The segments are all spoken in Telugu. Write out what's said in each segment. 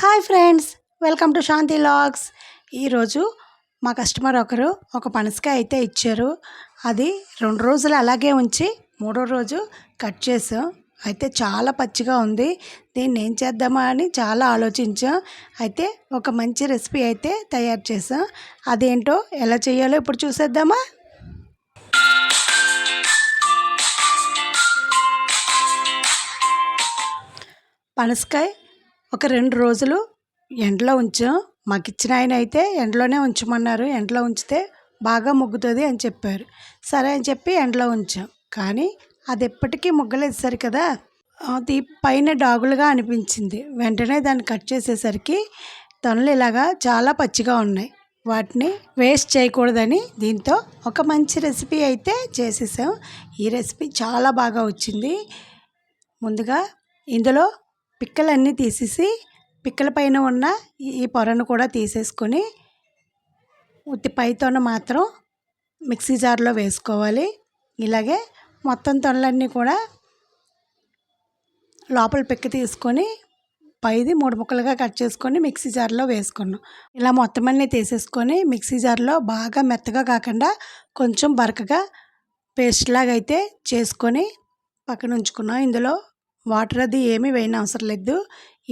Hi friends, welcome to Shanti logs. ఈరోజు మా కస్టమర్ ఒకరు ఒక పనసకాయ అయితే ఇచ్చారు. అది 2 రోజులు అలాగే ఉంచి 3వ రోజు కట్ చేసాం. అయితే చాలా పచ్చిగా ఉంది. దీన్ని ఏం చేద్దామా అని చాలా ఆలోచించాం. అయితే ఒక మంచి రెసిపీ అయితే తయారు చేసాం. అదేంటో ఎలా చేయాలో ఇప్పుడు చూసేద్దామా. పనసకాయ ఒక 2 రోజులు ఎండలో ఉంచాం. మాకిచ్చిన ఆయన అయితే ఎండలోనే ఉంచమన్నారు. ఎండలో ఉంచితే బాగా ముగ్గుతుంది అని చెప్పారు. సరే అని చెప్పి ఎండలో ఉంచాం. కానీ అది ఎప్పటికీ ముగ్గలేదు సరి కదా. అది పైన డాగులుగా అనిపించింది. వెంటనే దాన్ని కట్ చేసేసరికి తొనలు ఇలాగా చాలా పచ్చిగా ఉన్నాయి. వాటిని వేస్ట్ చేయకూడదని దీంతో ఒక మంచి రెసిపీ అయితే చేసేసాం. ఈ రెసిపీ చాలా బాగా వచ్చింది. ముందుగా ఇందులో పిక్కలన్నీ తీసేసి పిక్కల పైన ఉన్న ఈ పొరను కూడా తీసేసుకొని ఉత్తి పై తొన మాత్రం మిక్సీ జార్లో వేసుకోవాలి. ఇలాగే మొత్తం తొనలన్నీ కూడా లోపల పిక్క తీసుకొని పైది 3 ముక్కలుగా కట్ చేసుకొని మిక్సీ జార్లో వేసుకున్నాం. ఇలా మొత్తం అన్నీ తీసేసుకొని మిక్సీ జార్లో బాగా మెత్తగా కాకుండా కొంచెం బరకగా పేస్ట్ లాగా అయితే చేసుకొని పక్కన ఉంచుకున్నాం. ఇందులో వాటర్ అది ఏమీ వేయనవసరం లేదు.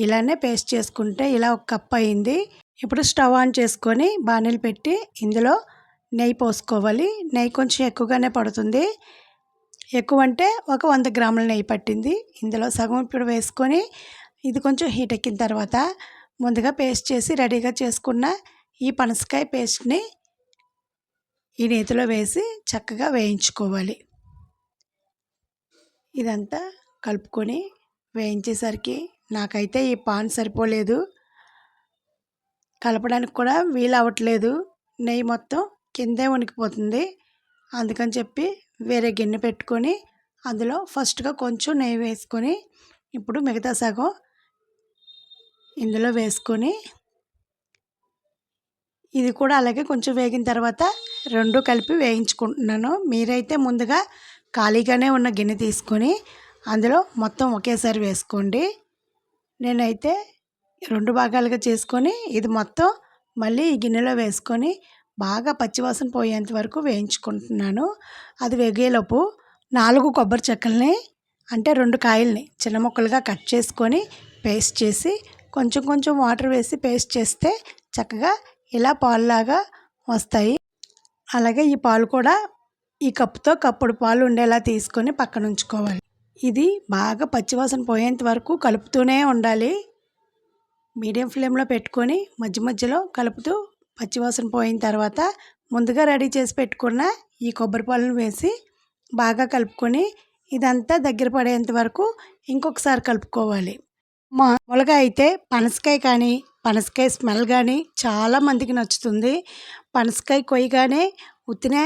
ఇలానే పేస్ట్ చేసుకుంటే ఇలా 1 కప్ అయింది. ఇప్పుడు స్టవ్ ఆన్ చేసుకొని బాణీలు పెట్టి ఇందులో నెయ్యి పోసుకోవాలి. నెయ్యి కొంచెం ఎక్కువగానే పడుతుంది. ఎక్కువ అంటే ఒక 100 గ్రాముల నెయ్యి పట్టింది. ఇందులో సగం ఇప్పుడు వేసుకొని ఇది కొంచెం హీట్ ఎక్కిన తర్వాత ముందుగా పేస్ట్ చేసి రెడీగా చేసుకున్న ఈ పనసకాయ పేస్ట్ని ఈ నేతిలో వేసి చక్కగా వేయించుకోవాలి. ఇదంతా కలుపుకొని వేయించేసరికి నాకైతే ఈ పాన్ సరిపోలేదు. కలపడానికి కూడా వీలు అవ్వట్లేదు. నెయ్యి మొత్తం కిందే ఉనికిపోతుంది. అందుకని చెప్పి వేరే గిన్నె పెట్టుకొని అందులో ఫస్ట్గా కొంచెం నెయ్యి వేసుకొని ఇప్పుడు మిగతా సగం ఇందులో వేసుకొని ఇది కూడా అలాగే కొంచెం వేగిన తర్వాత 2 కలిపి వేయించుకుంటున్నాను. మీరైతే ముందుగా ఖాళీగానే ఉన్న గిన్నె తీసుకొని అందులో మొత్తం ఒకేసారి వేసుకోండి. నేనైతే 2 భాగాలుగా చేసుకొని ఇది మొత్తం మళ్ళీ ఈ గిన్నెలో వేసుకొని బాగా పచ్చివాసన పోయేంత వరకు వేయించుకుంటున్నాను. అది వేగేలోపు 4 కొబ్బరి చెక్కల్ని అంటే 2 కాయల్ని చిన్న ముక్కలుగా కట్ చేసుకొని పేస్ట్ చేసి కొంచెం కొంచెం వాటర్ వేసి పేస్ట్ చేస్తే చక్కగా ఇలా పాలులాగా వస్తాయి. అలాగే ఈ పాలు కూడా ఈ కప్పుతో కప్పుడు పాలు ఉండేలా తీసుకొని పక్కన ఉంచుకోవాలి. ఇది బాగా పచ్చివాసన పోయేంత వరకు కలుపుతూనే ఉండాలి. మీడియం ఫ్లేమ్లో పెట్టుకొని మధ్య మధ్యలో కలుపుతూ పచ్చివాసన పోయిన తర్వాత ముందుగా రెడీ చేసి పెట్టుకున్న ఈ కొబ్బరి పాలను వేసి బాగా కలుపుకొని ఇదంతా దగ్గర పడేంత వరకు ఇంకొకసారి కలుపుకోవాలి. మామూలుగా అయితే పనసకాయ కానీ పనసకాయ స్మెల్ కానీ చాలామందికి నచ్చుతుంది. పనసకాయ కొయ్యగానే ఉత్తినే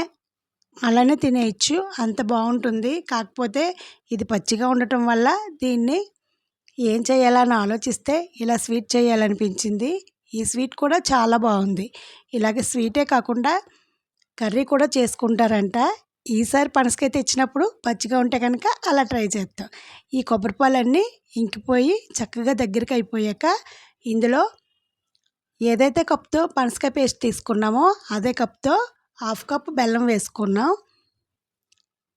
అలానే తినేయచ్చు, అంత బాగుంటుంది. కాకపోతే ఇది పచ్చిగా ఉండటం వల్ల దీన్ని ఏం చేయాలని ఆలోచిస్తే ఇలా స్వీట్ చేయాలనిపించింది. ఈ స్వీట్ కూడా చాలా బాగుంది. ఇలాగే స్వీటే కాకుండా కర్రీ కూడా చేసుకుంటారంట. ఈసారి పనసకాయ తెచ్చినప్పుడు పచ్చిగా ఉంటే కనుక అలా ట్రై చేస్తాం. ఈ కొబ్బరి పాలన్నీ ఇంకిపోయి చక్కగా దగ్గరికి అయిపోయాక ఇందులో ఏదైతే కప్తో పనసకాయ పేస్ట్ తీసుకున్నామో అదే కప్తో 1/2 కప్ బెల్లం వేసుకున్నాం.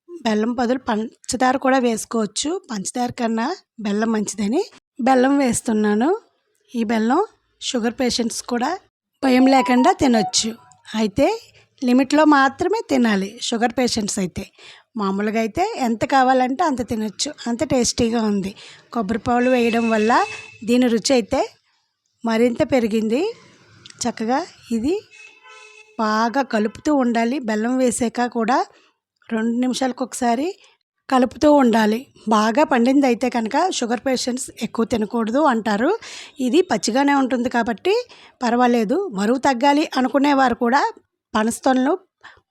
బెల్లం బదులు పంచదార కూడా వేసుకోవచ్చు. పంచదార కన్నా బెల్లం మంచిదని బెల్లం వేస్తున్నాను. ఈ బెల్లం షుగర్ పేషెంట్స్ కూడా భయం లేకుండా తినొచ్చు. అయితే లిమిట్లో మాత్రమే తినాలి షుగర్ పేషెంట్స్ అయితే. మామూలుగా అయితే ఎంత కావాలంటే అంత తినొచ్చు, అంత టేస్టీగా ఉంది. కొబ్బరి పాలు వేయడం వల్ల దీని రుచి అయితే మరింత పెరిగింది. చక్కగా ఇది బాగా కలుపుతూ ఉండాలి. బెల్లం వేసాక కూడా 2 నిమిషాలకు ఒకసారి కలుపుతూ ఉండాలి. బాగా పండింది అయితే కనుక షుగర్ పేషెంట్స్ ఎక్కువ తినకూడదు అంటారు. ఇది పచ్చిగానే ఉంటుంది కాబట్టి పర్వాలేదు. బరువు తగ్గాలి అనుకునేవారు కూడా పనస్తొనలు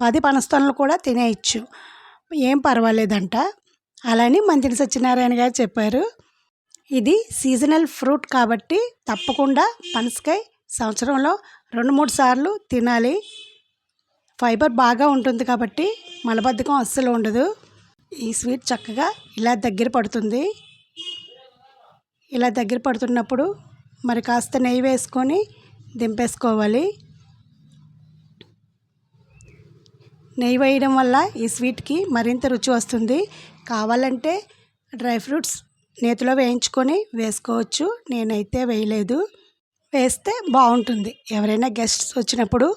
10 పనస్తొనలు కూడా తినేయచ్చు, ఏం పర్వాలేదంట. అలాని మంతిని సత్యనారాయణ గారు చెప్పారు. ఇది సీజనల్ ఫ్రూట్ కాబట్టి తప్పకుండా పనసకాయ సంవత్సరంలో 2-3 సార్లు తినాలి. ఫైబర్ బాగా ఉంటుంది కాబట్టి మలబద్ధకం అస్సలు ఉండదు. ఈ స్వీట్ చక్కగా ఇలా దగ్గర పడుతుంది. ఇలా దగ్గర పడుతున్నప్పుడు మరి కాస్త నెయ్యి వేసుకొని దింపేసుకోవాలి. నెయ్యి వేయడం వల్ల ఈ స్వీట్కి మరింత రుచి వస్తుంది. కావాలంటే డ్రై ఫ్రూట్స్ నేతిలో వేయించుకొని వేసుకోవచ్చు. నేనైతే వేయలేదు. వేస్తే బాగుంటుంది. ఎవరైనా గెస్ట్స్ వచ్చినప్పుడు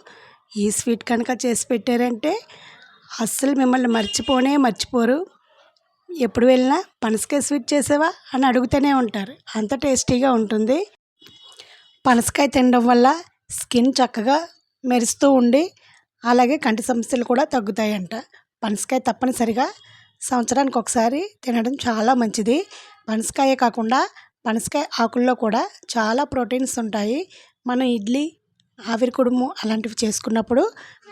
ఈ స్వీట్ కనుక చేసి పెట్టారంటే అస్సలు మిమ్మల్ని మర్చిపోరు. ఎప్పుడు వెళ్ళినా పనసకాయ స్వీట్ చేసావా అని అడుగుతూనే ఉంటారు. అంత టేస్టీగా ఉంటుంది. పనసకాయ తినడం వల్ల స్కిన్ చక్కగా మెరుస్తూ ఉండి అలాగే కంటి సమస్యలు కూడా తగ్గుతాయంట. పనసకాయ తప్పనిసరిగా సంవత్సరానికి ఒకసారి తినడం చాలా మంచిది. పనసకాయే కాకుండా పనసకాయ ఆకుల్లో కూడా చాలా ప్రోటీన్స్ ఉంటాయి. మనం ఇడ్లీ, ఆవిరి కుడుము అలాంటివి చేసుకున్నప్పుడు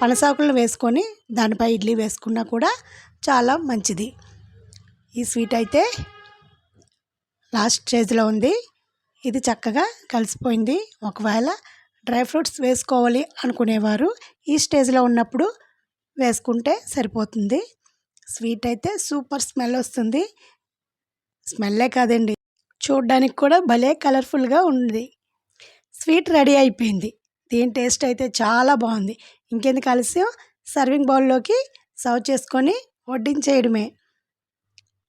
పనసాకులను వేసుకొని దానిపై ఇడ్లీ వేసుకున్నా కూడా చాలా మంచిది. ఈ స్వీట్ అయితే లాస్ట్ స్టేజ్లో ఉంది. ఇది చక్కగా కలిసిపోయింది. ఒకవేళ డ్రై ఫ్రూట్స్ వేసుకోవాలి అనుకునేవారు ఈ స్టేజ్లో ఉన్నప్పుడు వేసుకుంటే సరిపోతుంది. స్వీట్ అయితే సూపర్ స్మెల్ వస్తుంది. స్మెల్లే కాదండి, చూడ్డానికి కూడా భలే కలర్ఫుల్గా ఉంది. స్వీట్ రెడీ అయిపోయింది. దీని టేస్ట్ అయితే చాలా బాగుంది. ఇంకెందుకు ఆలస్యం, సర్వింగ్ బౌల్లోకి సర్వ్ చేసుకొని వడ్డించేయడమే.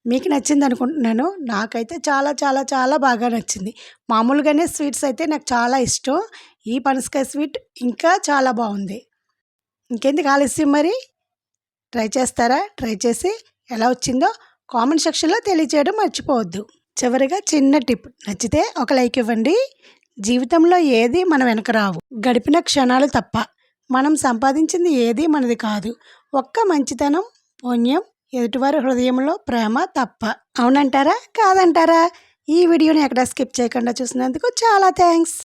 మీకు నచ్చింది అనుకుంటున్నాను. నాకైతే చాలా చాలా చాలా బాగా నచ్చింది. మామూలుగానే స్వీట్స్ అయితే నాకు చాలా ఇష్టం. ఈ పనసకాయ స్వీట్ ఇంకా చాలా బాగుంది. ఇంకెందుకు ఆలస్యం, మరి ట్రై చేస్తారా? ట్రై చేసి ఎలా వచ్చిందో కామెంట్ సెక్షన్లో తెలియజేయడం మర్చిపోవద్దు. చివరిగా చిన్న టిప్, నచ్చితే ఒక లైక్ ఇవ్వండి. జీవితంలో ఏది మన వెనక రావు, గడిపిన క్షణాలు తప్ప. మనం సంపాదించింది ఏది మనది కాదు. ఒక్క మంచితనం, పుణ్యం, ఎదుటివారి హృదయంలో ప్రేమ తప్ప. అవునంటారా కాదంటారా? ఈ వీడియోని ఎక్కడ స్కిప్ చేయకుండా చూసినందుకు చాలా థ్యాంక్స్.